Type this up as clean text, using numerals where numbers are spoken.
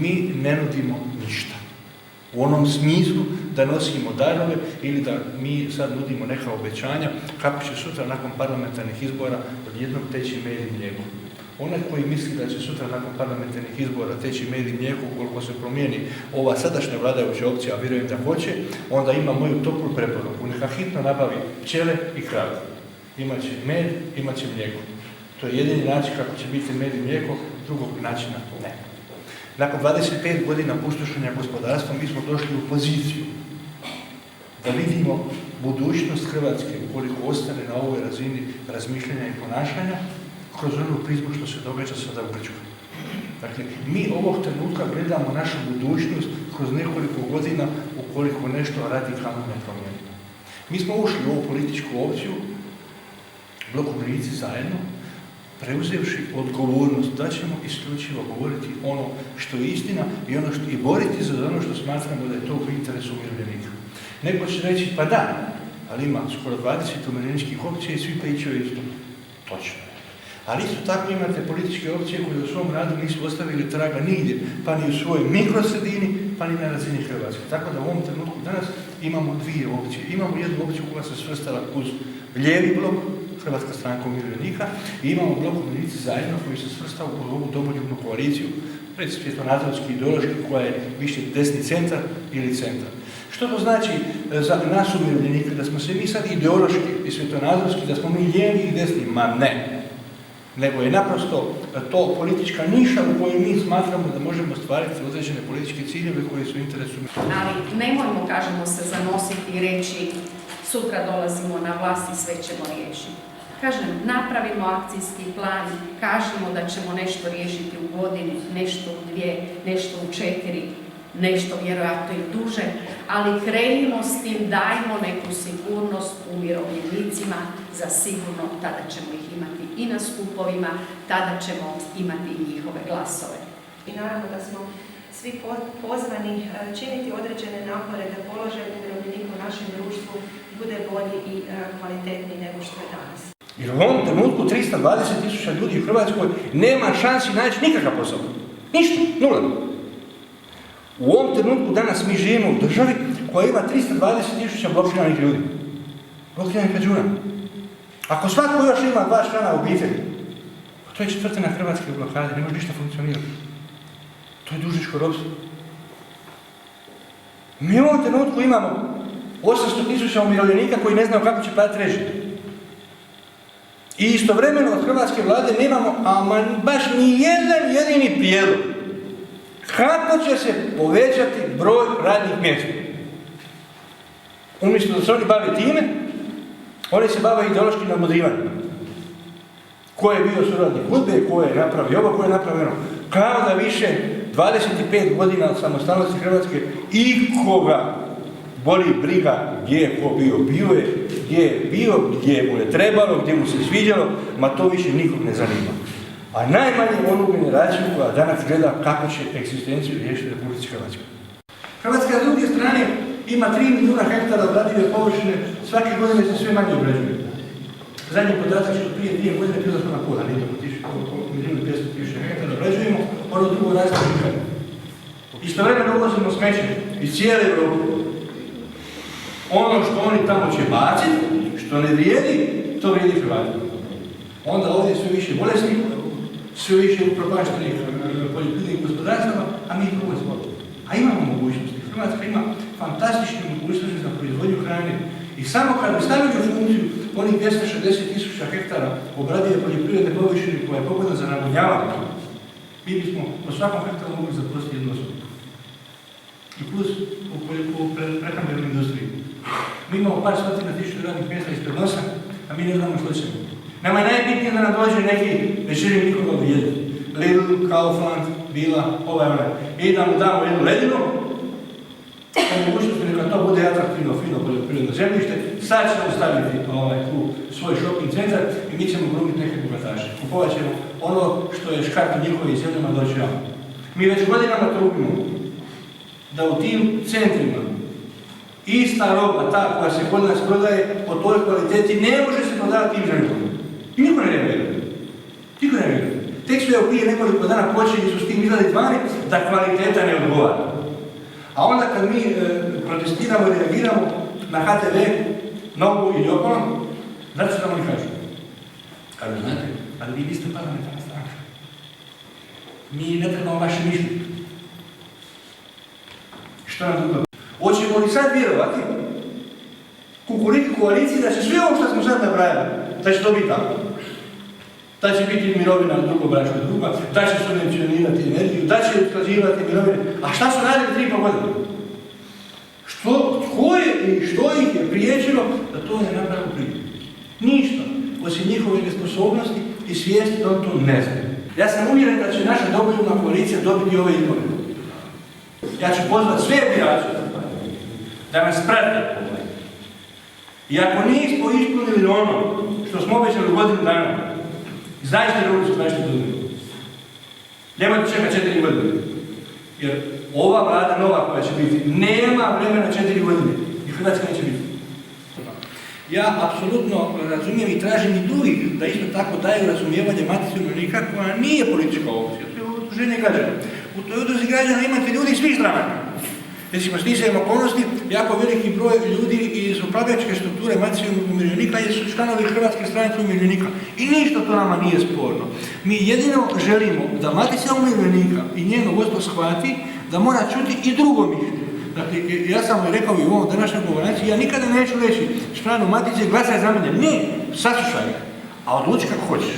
mi ne nudimo ništa. U onom smislu da nosimo darove ili da mi sad nudimo neka obećanja kako će sutra nakon parlamentarnih izbora odjednom teći med i mlijeko. Onaj koji misli da će sutra nakon parlamentarnih izbora teći med i mlijeko ukoliko se promijeni ova sadašnja vladajuća opcija, a vjerujem da hoće, onda ima moju toplu preporuku. Neka hitno nabavi pčele i krave. Imaće med, imaće mlijeko. To je jedini način kako će biti med i mlijeko, drugog načina ne. Nakon 25 godina pustošenja gospodarstva mi smo došli u poziciju da vidimo budućnost Hrvatske ukoliko ostane na ovoj razini razmišljanja i ponašanja kroz onu prizmu što se događa sada u Grčkoj. Dakle, mi ovog trenutka gledamo našu budućnost kroz nekoliko godina ukoliko nešto radikalno ne promijenimo. Mi smo ušli u ovu političku opciju, Blok Umirovljenici zajedno, preuzevši odgovornost da ćemo isključivo govoriti ono što je istina i boriti za ono što smatramo da je to u interesu umirovljenika. Neko će reći, pa da, ali ima skoro 20 umirovljeničkih opcija i svi pričaju isto. Točno. Ali isto tako imate političke opcije koje u svom radu nisu ostavili traga nigdje, pa ni u svojoj mikrosredini, pa ni na razini Hrvatske. Tako da u ovom trenutku danas imamo dvije opcije. Imamo jednu opciju koja se svrstala uz lijevi blok, Hrvatska stranka umirovljenika, i imamo Blok Umirovljenici zajedno koji se svrstao u ovu domoljubnu koaliciju, svjetonazorski ideološki, koja je više desni centar ili centar. Što to znači za nas umirovljenika? Da smo se mi sad ideološki i svjetonazorski, da smo mi lijevi i desni? Ma ne. Nego je naprosto to politička niša u kojoj mi smatramo da možemo ostvariti određene političke ciljeve koji su u interesu. Ali nemojmo, kažemo, se zanositi i reći sutra dolazimo na vlast i sve ćemo riješiti. Kažem, napravimo akcijski plan, kažemo da ćemo nešto riješiti u godini, nešto u 2, nešto u 4, nešto vjerojatno i duže, ali krenimo s tim, dajmo neku sigurnost umirovljenicima, za sigurno tada ćemo ih imati i na skupovima, tada ćemo imati i njihove glasove. I naravno da smo svi pozvani činiti određene napore da položaj umirovljenika u našem društvu bude bolji i kvalitetniji nego što je danas. Jer u ovom trenutku 320.000 ljudi u Hrvatskoj nema šansi naći nikakav posao. Ništa, nula. U ovom trenutku danas mi živimo u državi koja ima 320.000 blokiranih ljudi. Blokiranih računa. Ako svatko još ima 2 člana u obitelji, to je 1/4 Hrvatske u blokadi, ne može ništa funkcionirati. To je dužničko ropstvo. Mi u ovom trenutku imamo 800.000 umirovljenika koji ne znaju kako će platiti režije. I istovremeno od hrvatske vlade nemamo baš ni jedan jedini prijedlog kako će se povećati broj radnih mjesta. Umjesto da se oni bave time, oni se bave ideološkim nadmudrivanjem. Ko je bio suradnik UDBE, ko je napravio ovo, ko je napravio ono. Kao da više 25 godina od samostalnosti Hrvatske ikoga boli briga gdje je ko bio, gdje je bio, gdje mu je trebalo, gdje mu se sviđalo, ma to više nikog ne zanima. A najmanje onu generaciju koja danas gleda kako će egzistenciju riješiti Republici Hrvatskoj. Hrvatska s druge strane ima 3 milijuna hektara obradive površine, svake godine se sve manje obrađuje. Zadnji podatak što prije 2 godine bilo smo na pola, nije oko 1.500.000 hektara obrađujemo, ono drugo raste nikada. Istovremeno uvozimo smeće iz cijele Europe. Ono što oni tamo će baciti, što ne vrijedi, to vrijedi Hrvatima. Onda ovdje sve više bolesnih, sve više upropaštenih poljoprivrednih gospodarstava, a mi ih uvozimo. A imamo mogućnosti. Hrvatska ima fantastične mogućnosti za proizvodnju hrane. I samo kad bi stavili u funkciju onih 260.000 hektara obradive poljoprivredne površine koja je pogodna za navodnjavanje, mi bismo po svakom hektaru mogli zaposliti jednu osobu. I plus u prehrambenoj industriji. Mi imamo par stotina tisuća radnih mjesta ispred nosa, a mi ne znamo što ćemo. Nama je najbitnije da nam dođe neki večeri nikoga objediti. Lidl, Kaufland, Bila, onaj. I da mu damo jednu ledinu, po mogućnosti neka to bude atraktivno, fino poljoprivredno zemljište, sad ćemo staviti tu svoj shopping centar i mi ćemo glumiti neke bogataše. Kupovat ćemo ono što je škarta njihovih zemljama doći nam. Mi već godinama trubimo da u tim centrima ista roba, ta koja se kod nas prodaje, po toj kvaliteti ne može se prodavati tim zemljama. I niko ne vjeruje. Niko ne vjeruje. Tek su prije nekoliko dana počeli su s tim izgledati vani, da kvaliteta ne odgovara. A onda kad mi protestiramo i reagiramo na HTV, Novu ili okolo, znate što nam oni kažu? Kažu, znate, ali vi niste parlamentarna stranka. Mi ne trebamo vaše mišljenje. Što nam drugo? Hoćemo li sad vjerovati Kukuriku koaliciji da će sve ovo što smo sad napravili, da će to biti tako? Da će biti mirovina drugo bračka druga, da će subvencionirati energiju, da će usklađivati mirovine. A šta su radili 3,5 godine? Tko je i što ih je priječilo da to ne napravimo prije? Ništa, osim njihove nesposobnosti i svijesti da on to ne zna. Ja sam uvjeren da će naša domoljubna koalicija dobiti ove izbore. Ja ću pozvati sve birače da nas prate. I ako nismo ispunili ono što smo obećali u godinu dana, izađite na ulicu, tražite godinu. Nemojte čekati 4 godine. Jer ova vlada nova koja će biti, nema vremena 4 godine. I Hrvatska neće biti. Ja apsolutno razumijem i tražim i drugih da isto tako daju razumijevanje Matici umirovljenika koja nije politička opcija. To je udruženje građana. U toj udruzi građana imate ljudi iz svih stranaka. Recimo, sticajem okolnosti, jako veliki broj ljudi iz upravljačke strukture Matice umirovljenika su članovi Hrvatske stranice umirovljenika. I ništa to nama nije sporno. Mi jedino želimo da Matica umirovljenika i njeno vodstvo shvati da mora čuti i drugo mišljenje. Dakle, ja sam rekao i u ovom današnjoj govornici, ja nikada neću reći članu Matice glasaj za mene. Ne, saslušaj, a odluči kako hoćeš.